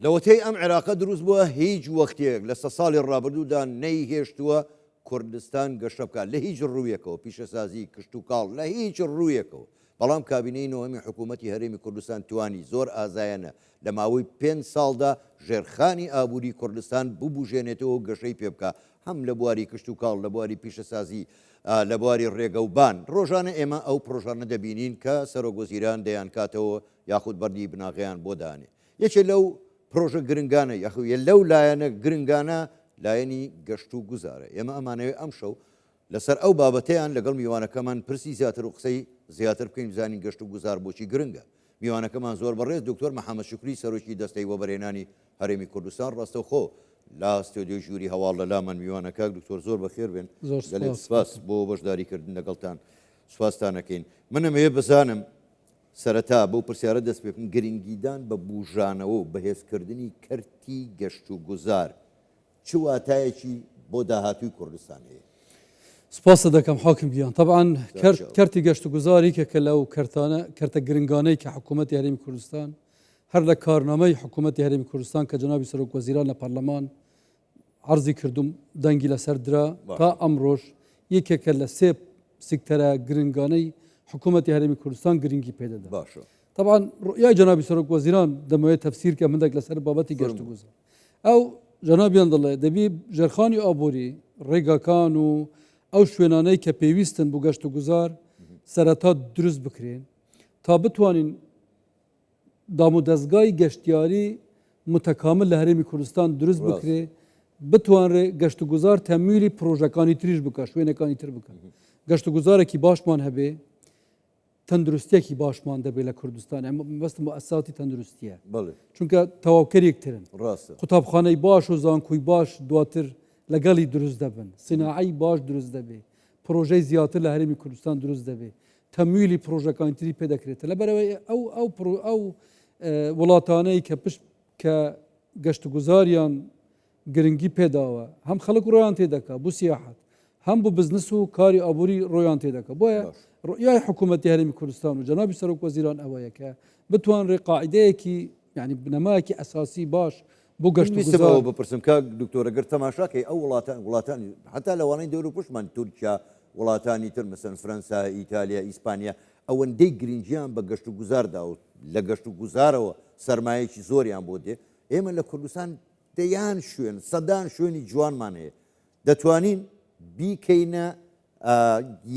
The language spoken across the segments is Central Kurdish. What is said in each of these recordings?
لەوەتەی ئەم عێراقە دروست بووە هیچ وەختێک لە سە ساڵی ڕابردوودا نەیهێشتووە کوردستان گەشە بکات لە هیچ ڕوویەکەوە پیشەسازی کشت و کاڵ لە هیچ ڕوویەکەوە. بەڵام کابینەی نۆهەمی حکوومەتی هەرێمی کوردستان توانی زۆر ئازایەنە لە ماوەی 5 ساڵدا ژێرخانی ئابووری کوردستان ببوژێنێتەوە و گەشەی پێ بکە هەم لە بواری کشت و کاڵ لە بواری پیشەسازی لە بواری ڕێگە و بان. ڕۆژانە ئێمە ئەو پرۆژانە دەبینین کە سەرۆکوەزیران دەیان کاتەوە یاخود بەردی بناغیان بۆ دانێ. یەکێ لەو پرۆژە گرنگانە یاخوێ لەو لایەنە گرنگانە لایەنی گەشت و گوزارە. ئێمە ئەمانەوێ ئەم شەو لەسەر ئەو بابەتەیان لەگەڵ میوانەکەمان پرسی زیاتر و قسەی زیاتر بکەین بزانین گەشت و گوزار بۆچی گرنگە. میوانەکەمان زۆر بەڕێز دکتۆر محەممەد شکری سەرۆکی دەستەی وەبەرهێنانی هەرێمی کوردستان ڕاستەوخۆ لا ستۆدیۆ ژووری هەواڵ لە لامان میوانەکە دکتۆر زۆر بەخێر بێن سپاس بۆ بەشداریکردن لەگەڵتان سوپاستانەکەین. منەمەوێ بزانم سەرەتا بەو پرسیارە دەست پێ بکەن گرنگیدان بە بوژانەوە و بەهێزکردنی کەرتی گەشت و گوزار چ واتایەکی بۆ داهاتووی کوردستان هەیە؟ سپاس دەکەم حاکم گیان. طبعا کەرتی گەشت و گوزارێکێکە لەو کەرتە گرنگانەی کە حکوومەتی هەرێمی کوردستان هەر لە کارنامەی حکوومەتی هەرێمی کوردستان کە جەنابی سەرۆک وەزیران لە پەرلەمان عەرزی کردوم دەنگی لەسەر درا تا ئەمڕۆژ یەکێکە لە سێ سکتەرە گرنگانەی حکوومەتی هەرێمی کوردستان گرنگی پێدەدا. طبعا ڕؤیای جەنابی سەرۆک وەزیران دەمەوێت تەفسیر کە مندێک لەسەر بابەتی گەشت و گوزار. ئەو جەنابیان دەڵێ دەبی ژێرخانی ئابووری ڕێگاکان و ئەو شوێنانەی کە پێویستن بۆ گەشت و گوزار سەرەتا دروست بکرێن تا بتوانین دام و دەستگای گەشتیاری متەکامل لە هەرێمی کوردستان دروست بکرێ بتوانرێ گەشت و گوزار تەمویلی پرۆژەکانی تریش بکە شوێنەکانی تر بکە. گەشت و گوزارێکی باشمان هەبێ تەندروستیەکی باشمان دەبێت لە کوردستان بەست مؤسساتی تەندروستیە چونکە تەواوکەرێکترن قوتابخانەی باش و زانکۆی باش دواتر لەگەڵی دروست دەبن سیناعی باش دروست دەبێ پرۆژەی زیاتر لە هەرێمی کوردستان دروست دەبێ تەمویلی پرۆژەکانی تری پێ دەکرێتە لەبەرەوەی ئەو وڵاتانەی کە پشت کە گەشت و گوزاریان گرنگی پێداوە هەم خەڵک ڕۆیان تێدەکا بۆ سیاحەت هەم بۆ بزنس و کاری ئابووری ڕۆیان تێدەکە بۆیە ڕؤیای حکوومەتی هەرێمی کوردستان و جەنابی سەرۆک وەزیران ئەوەیە کە بتوانرێ قاعدەیەکی یعنی بنەمایەکی ئەساسی باش بۆ گەشت و گوزار بپرسم کە دکتۆرەگەر تەماشاکەی ئەو وڵاتانی حتا لەوانەی دەور و پشتمان تورکیا وڵاتانی تر مەسەن فەرەنسا ئیتالیا ئیسپانیا ئەوەندەی گرنگیان بە گەشت و گوزاردا و لە گەشت و گوزارەوە سەرمایەکی زۆریان بۆ دێ ئێمە لە کوردستان دەیان شوێن سەدان شوێنی جوانمان هەیە دەتوانین بیکەینە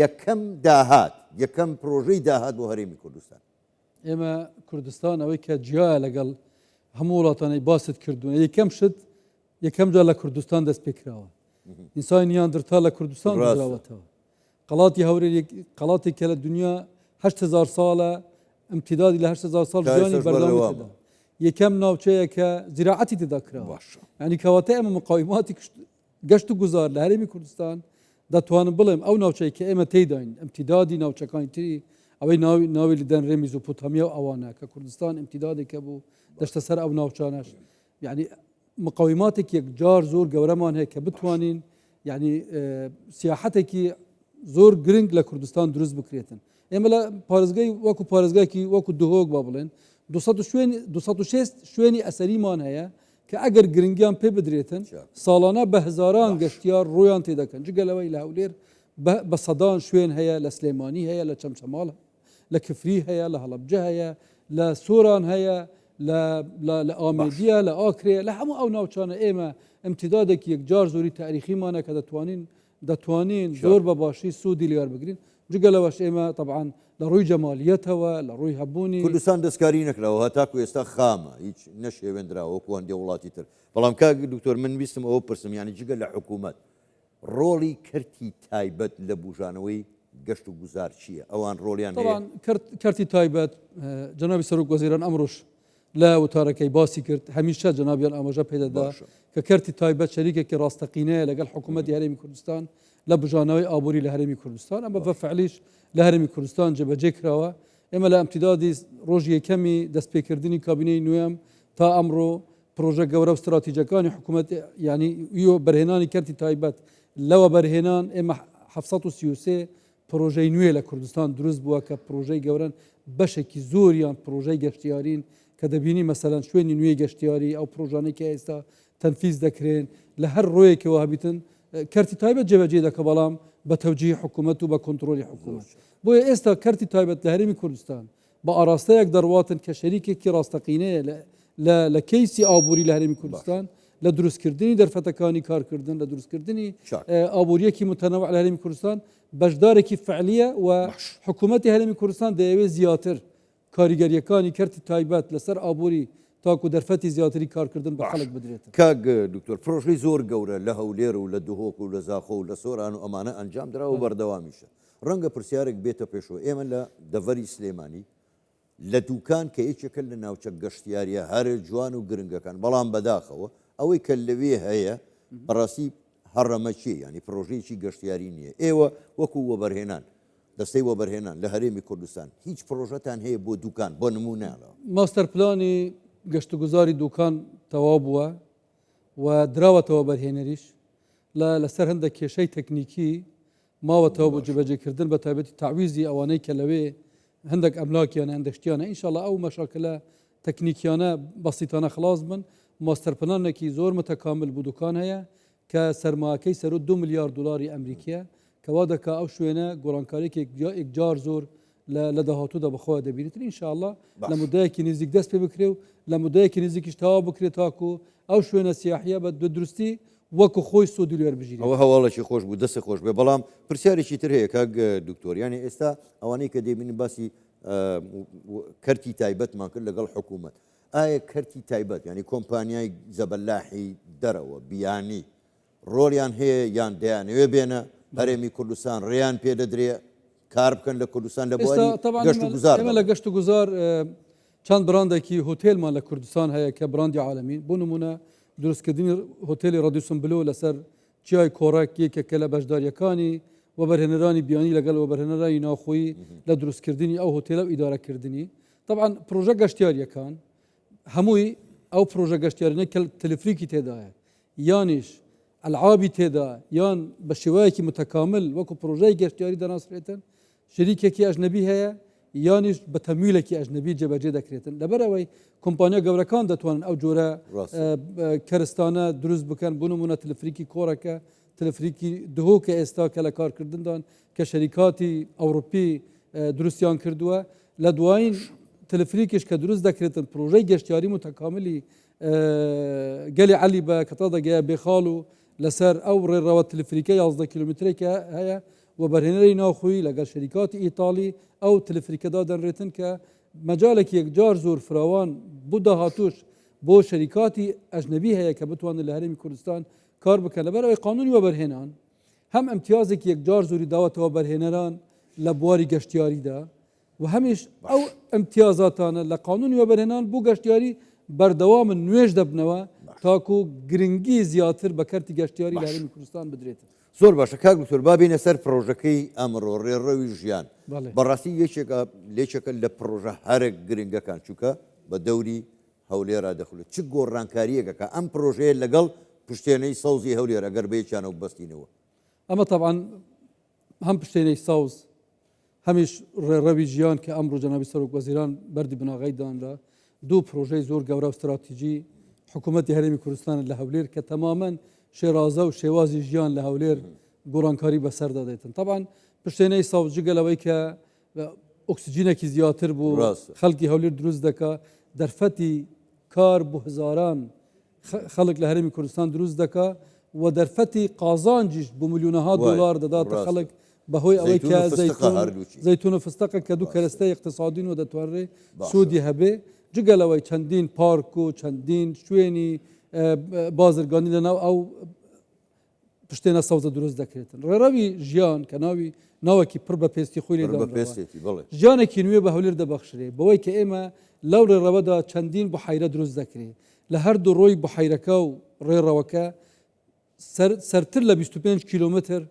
یەکەم داهات یەکەم پرۆژەی داهات بۆ هەرێمی کوردستان. ئێمە کوردستان ئەوەی کە جیایە لەگەڵ هەموو وڵاتانەی باست کردوون یەکەم شت یەکەم جا لە کوردستان دەست پێکراوە ئینسانی نیاندرتال لە کوردستان گەڕاوەتەوە قەڵاتی هەورێ قەڵاتێکە لە دنیا 8,000 ساڵە امتدادی لە 8,000 ساڵ ژیانی بەردەوامدا یەکەم ناوچەیە کە زیراعەتی تێدا کراوە ینی کەواتە ئێمە مقاوماتی گەشت و گوزار لە هەرێمی کوردستان دەتوانم بڵێم ئەو ناوچەی کە ئێمە تێداین امتدادی ناوچەکانی تری ئەوەی ناوی لەدەن ڕێ میزۆپۆتامیا و ئەوانە کە کوردستان امتدادێکە بوو دەشتە سەر ئەو ناوچانەش یعنی مقاوماتێک یەکجار زۆر گەورەمان هەیە کە بتوانین یعنی سیاحەتێکی زۆر گرنگ لە کوردستان دروست بکرێتن. ئێمە لە پارێزگای وەکو پارێزگایکی وەکو دهۆک با بڵێن 206 شوێنی ئەسەریمان هەیە کە ئەگەر گرنگیان پێ بدرێتن ساڵانە بە هزاران گەشتیار ڕۆیان تێدەکەن جگەلەوەی لە هەولێر بە سەدان شوێن هەیە لە سلێمانی هەیە لە چەمچەماڵ لە کفری هەیە لە هەڵەبجە هەیە لە سۆران هەیە لە ئامێدیە لە ئاکرێ لە هەموو ئەو ناوچانە ئێمە امتدادێکی یەکجار زۆری تاریخیمانە کە دەتوانین زۆر بە باشی سوودی لیار بگرین جگەلەوەش ئێمە طبعا لە ڕووی جەمالیەتەوە لە ڕووی هەبوونی کوردستان دەستکاری نەکراوە هەتاکو ئێستا خامە هیچ نەشێوێنراوە وەکو هەندێ وڵاتی تر بەڵام کاک دکتۆر من ویستم ئەوە پرسم یانی جگە لە حکوومەت ڕۆڵی کەرتی تایبەت لە بژانەوەی گەشت و گوزار چییە ئەوان ڕۆلیان کەرتی تایبەت جەنابی سەرۆک وەزیران ئەمڕۆژ لە وتارەکەی باسی کرد هەمیشە جەنابیان ئاماژە پێدەدا کە کەرتی تایبەت شەریکێکی ڕاستەقینەیە لەگەڵ حکوومەتی هەرێمی کوردستان لە بژانەوەی ئابووری لە هەرێمی کوردستان ئەمە بە فعلیش لە هەرێمی کوردستان جێبەجێ کراوە. ئێمە لە ئەمتیدادی ڕۆژی یەکەمی دەستپێکردنی کابینەی نوێم تا ئەمڕۆ پرۆژە گەورە و استراتیجەکانی حکوومەت ینی بەرهێنانی کەرتی تایبەت لەوە بەرهێنان ئێمە 733 پرۆژەی نوێ لە کوردستان دروست بووە کە پرۆژەی گەورن بەشێکی زۆریان پرۆژەی گەشتیارین کە دەبینی مەسەلەن شوێنی نوێی گەشتیاری ئەو پرۆژانەی کە ئێستا تەنفیز دەکرێن لە هەر ڕۆیەکەوە هەبیتن کەرتی تایبەت جێبەجێ دەکە بەڵام بە تەوجیهی حکوومەت و بە کۆنتترۆلی حکوومەت بۆیە ئێستا کەرتی تایبەت لە هەرێمی کوردستان بە ئاراستەیەک دەڕواتن کە شەریکێکی ڕاستەقینەیە لە کەیسی ئابووری لە هەرێمی کوردستان لە دروستکردنی دەرفەتەکانی کارکردن لە دروستکردنی ئابوووریەکی متەنەوع لە هەرێمی کوردستان بەشدارێکی فعلیە و حکوومەتی هەرێمی کوردستان دەیەوێت زیاتر کاریگەریەکانی کەرتی تایبەت لەسەر ئابووری تاکو دەرفەتی زیاتری کارکردن بە خەڵک بدرێتن کاک دکتۆر پرۆژەی زۆر گەورە لە هەولێر و لە دهۆک و لە زاخۆ و لە سۆران و ئەمانە ئەنجام درا و بەردەوامیشە ڕەنگە پرسیارێک بێتە پێشەوە ئێمە لە دەڤەری سلێمانی لە دوکان کە یەکێکە لە ناوچە گەشتیاریە هەر جوان و گرنگەکان بەڵام بەداخەوە ئەوەی کە لەوێ هەیە بەڕاستی هەڕەمەچی ینی پرۆژەیەکی گەشتیاری نییە ئێوە وەکو وەبەرهێنان دەستەی وەبەرهێنان لە هەرێمی کوردستان هیچ پرۆژەتان هەیە بۆ دوکان بۆ نمونەڵەوە ماستەر پلانی گەشتگوزاری دوکان تەواو بووە و دراوەتەوە بەرهێنەریش لەسەر هەندێک کێشەی تەکنیکی ماوەتەوە بۆ جێبەجێکردن بە تایبەتی تعویزی ئەوانەی کە لەوێ هەندێک ئەملاکیانە هەندشتیانە ئینشاءڵڵا ئەو مەشاکلە تەکنیکیانە بەسیتانە خلاص بن ماستەر پلانێکی زۆر متەکامل بوو دوکان هەیە کە سەرمایەکەی سەرۆ 2 میلیارد دلاری ئەمریکیە کەوا دەکا ئەو شوێنە گۆڕانکاریێکی یەکجار زۆر لە داهاتوودا بەخۆوە دەبینێتن ئینشاءڵڵا لە مودەیەکی نزیک دەست پێ بکرێ و لە مودەیەکی نزیکیش تەواو بکرێت تاکو ئەو شوێنە سیاحیە بە دروستی وەکو خۆی سۆ دوێر بژیرێت ئەوە هەواڵێکی خۆش بوو دەستی خۆش بێ بەڵام پرسیارێکی تر هەیە کاک دکتۆریانی ئێستا ئەوانەی کە دەبینن باسی کەرتی تایبەتمان کرد لەگەڵ حکوومەت ئایا کەرتی تایبەت ینی کۆمپانیای زەبەلاحی دەرەوە بیانی ڕۆڵیان هەیە یان دەیانەوێ بێنە هەرێمی کوردستان ڕێیان پێدەدرێ کار بکەن لە کوردستان لە بواری گەشت و گوزار ئێمە لە گەشت و گوزار چەند براندێکی هۆتێلمان لە کوردستان هەیە کە براندی عالەمین بۆ نمونە دروستکردنی هۆتێلی ڕادیۆسن بلۆ لەسەر چیای کۆڕک یەکێکە لە بەشداریەکانی وەبەرهێنەرانی بیانی لەگەڵ وەبەرهێنەرانی ناوخۆیی لە دروستکردنی ئەو هۆتێلە و ئیدارەکردنی طبعا پرۆژە گەشتیاریەکان هەمووی ئەو پرۆژە گەشتیارانەی کە تەلفریکی تێدایە یانیش ئەلعابی تێدا یان بە شێوەیەکی متەکامل وەکو پرۆژەی گەشتیاری دەناسرێتن شەریکێکی ئەژنەبی هەیە یانیش بە تەمویلێکی ئەژنەبی جێبەجێ دەکرێتن لەبەرەوەی کۆمپانیا گەورەکان دەتوانن ئەو جۆرە کەرستانە دروست بکەن بۆ نمونە تەلفریکی کۆڕەکە تەلفریکی دهۆکە ئێستا کە لە کارکردندان کە شەریکاتی ئەوروپی دروستیان کردووە لە دوایین تەلفریکیش کە دروست دەکرێتن پرۆژەی گەشتیاری متەکاملی گەلی عەلی بە کە تا دەگەیە بێخاڵ و لەسەر ئەو ڕێڕەوە تەلفریکە 11 کیلومترێکە هەیە و بەرهێنەری ناوخۆیی لەگەڵ شەریکاتی ئیتالی ئەو تەلفریکەدا دەنرێتن کە مەجالێکی یەکجار زۆر فراوان بوو داهاتوش بۆ شەریکاتی ئەژنەبی هەیە کە بتوانن لە هەرێمی کوردستان کار بکەن لەبەرەوەی قانونی وەبەرهێنان هەم ئەمتیازێکی یەکجار زۆری داوەتەوە بەرهێنەران لە بواری گەشتیاریدا و هەمیش ئەو ئەمتیازاتانە لە قانونی وەبەرهێنان بوو گەشتیاری بەردەوام نوێژ دەبنەوە تاکو گرنگی زیاتر بە کەرتی گەشتیاری لە هەرێمی کوردستان بدرێتن زۆر باشە کاک دکتۆر با بینە سەر پرۆژەکەی ئەمڕۆ ڕێڕەوی ژیان بەڕاستی لێچێکە لە پرۆژە هەرێک گرنگەکان چووکە بە دەوری هەولێرا دەخولێت چ گۆڕانکاریەکە ئەم پرۆژەیە لەگەڵ پشتێنەی سەوزی هەولێر ئەگەر بەیەکیانە و بەستینەوە ئەمە طبعا هەم پشتێنەی ساوز هەمیش ڕێڕەوی ژیان کە ئەمڕۆ جەنابی سەرۆک وەزیران بەردی بناغی دانرا دوو پرۆژەی زۆر گەورە و استراتیژی حکوومەتی هەرێمی کوردستان لە هەولێر کە تەمامەن شێرازە و شێوازی ژیان لە هەولێر گۆڕانکاری بەسەردا دێتن طبعا پشتێنەی ساوز جگەلەوەی کە ئۆکسسیجینێکی زیاتر بوو خەڵکی هەولێر دروست دەکا دەرفەتی کار بۆ هزاران خەڵک لە هەرێمی کوردستان دروست دەکا و دەرفەتی قازانجیش بۆ ملیۆنەها دۆلار دەداتە خەڵک بەهۆی ئەوەی کە زەیتون و فستەقە کە دوو کەرەستەی اقتصادین و دەتوانرێ سوودی هەبێ جگەلەوەی چەندین پارک و چەندین شوێنی بازرگانی لەناو ئەو پشتێنە سەوزە دروست دەکرێتن ڕێڕەوی ژیان کە ناوەکی پڕ بە پێستی خۆی ژیانێکی نوێ بە هەولێر دەبەخشرێ بەوەی کە ئێمە لەو ڕێڕەوەدا چەندین بحیرە دروست دەکرێت لە هەردوو ڕۆی بحیرەکە و ڕێڕەوەکە سەرتر لە 25 کیلومتر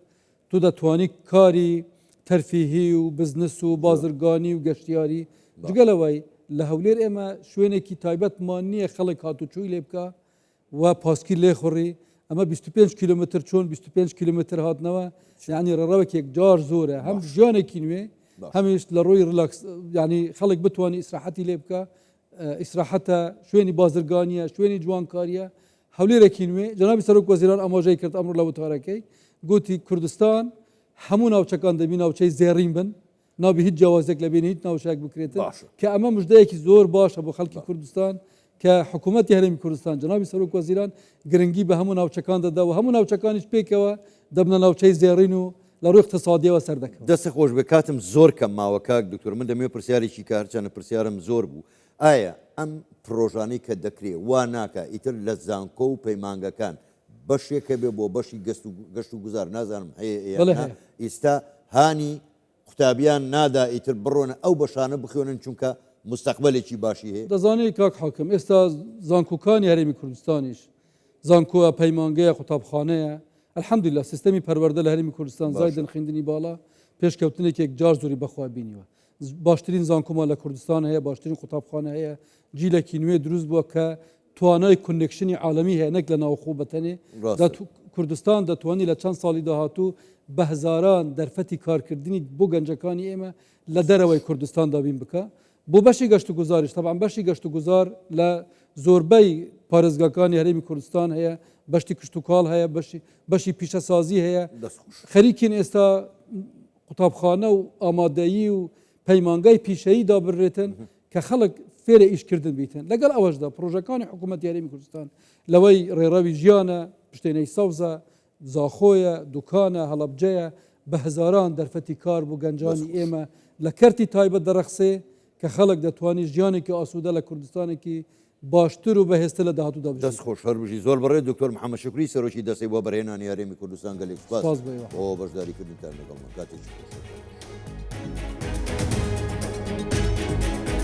تو دەتوانی کاری تەرفیهی و بزنس و بازرگانی و گەشتیاری جگەلەوەی لە هەولێر ئێمە شوێنێکی تایبەتمان نییە خەڵک هاتوچووی لێ بکە و پاسکی لێخۆڕی ئەمە 25 کیلومتر چۆن 25 کیلومتر هاتنەوە یعنی ڕێڕەوەک یەکجار زۆرە هەم ژیانێکی نوێ هەمیش لە ڕۆی ڕلاکس ینی خەڵک بتوانانی ئیسراحەتی لێ بکە ئیسراحەتە شوێنی بازرگانیە شوێنی جوانکاریە هەولێرێکی نوێ جنابی سەرۆک وەزیران ئاماژەی کرد ئەمڕۆ لە وتارەکەی گوتی کوردستان هەموو ناوچەکان دەبی ناوچەی زێڕین بن نابی هیچ جیاوازێک لە بینی هیچ ناوچەیەک بکرێتن کە ئەمە مژدەیەکی زۆر باشە بۆ خەڵکی کوردستان کە حکوومەتی هەرێمی کوردستان جنابی سەرۆک وەزیران گرنگی بە هەموو ناوچەکان دەدا و هەموو ناوچەکانیش پێکەوە دەبنە ناوچەی زێڕین و لە ڕووی اقتصادیەوە سەردەکەوە دەستی خۆش بە کاتم زۆر کەم ماوە کاک دکتۆر من دەمێ پرسیارێکی کارچەنە پرسیارم زۆر بوو ئایا ئەم پرۆژانەی کە دەکرێت وا ناکە ئیتر لە زانکۆ و پەیمانگەکان بەشێکە بێ بۆ بەشی گەشت و گوزار نازانم هەیە ئێستا هانی قوتابیان نادا ئیتر بڕۆنە ئەو بەشانە بخوێنن چونکە مستەقبلێکی باشی هەیە دەزانێت کاک حاکم ئێستا زانکۆکانی هەرێمی کوردستانیش زانکۆە پەیمانگەیە قوتابخانەیە الحەمدوللا سیستەمی پەروەردە لە هەرێمی کوردستان زایدن خوێندنی باڵا پێشکەوتنێکێک جار زۆری بەخوا بینیوە باشترین زانکۆما لە کوردستان هەیە باشترین قوتابخانە هەیە جیلێکی نوێ دروست بووە کە توانای کونێکشنی عالەمی هەیە نەک لە ناوخۆ بەتەنێ کوردستان دەتوانانی لە چەند ساڵی داهاتوو بە هزاران دەرفەتی کارکردنی بۆ گەنجەکانی ئێمە لە دەرەوەی کوردستان دابین بکە بۆ بەشی گەشت و گوزاریش تەبعاً بەشی گەشت و گوزار لە زۆربەی پارێزگاکانی هەرێمی کوردستان هەیە بەشتی کشتتوکاڵ هەیە بەشی پیشەسازی هەیە خەریکین ئێستا قوتابخانە و ئامادەیی و پەیمانگای پیشەیی دابڕێتن کە خەڵک فێرە ئیشکردن بیتن لەگەڵ ئەوەشدا پرۆژەکانی حکوومەتی هەرێمی کوردستان لەوەی ڕێڕەوی ژیانە پشتێنەی سەوزە زاخۆیە دوکانە هەڵەبجەیە بە هزاران دەرفەتی کار بۆ گەنجانی ئێمە لە کەرتی تایبەت دەرەخسێ کە خەڵک دەتوانێت ژیانێکی ئاسوودە لە کوردستانێکی باشتر و بەهێزتر لە داهاتوودا بژێت دەست خۆش هەربژی زۆر بەڕێ دکتۆر محەممەد شکری سەرۆکی دەستی بۆ بەرهێنانی هەرێمی کوردستان گەلێک سپاس بۆ بۆ بەشداریکردنتان لەگەڵمان کاتێکی خۆش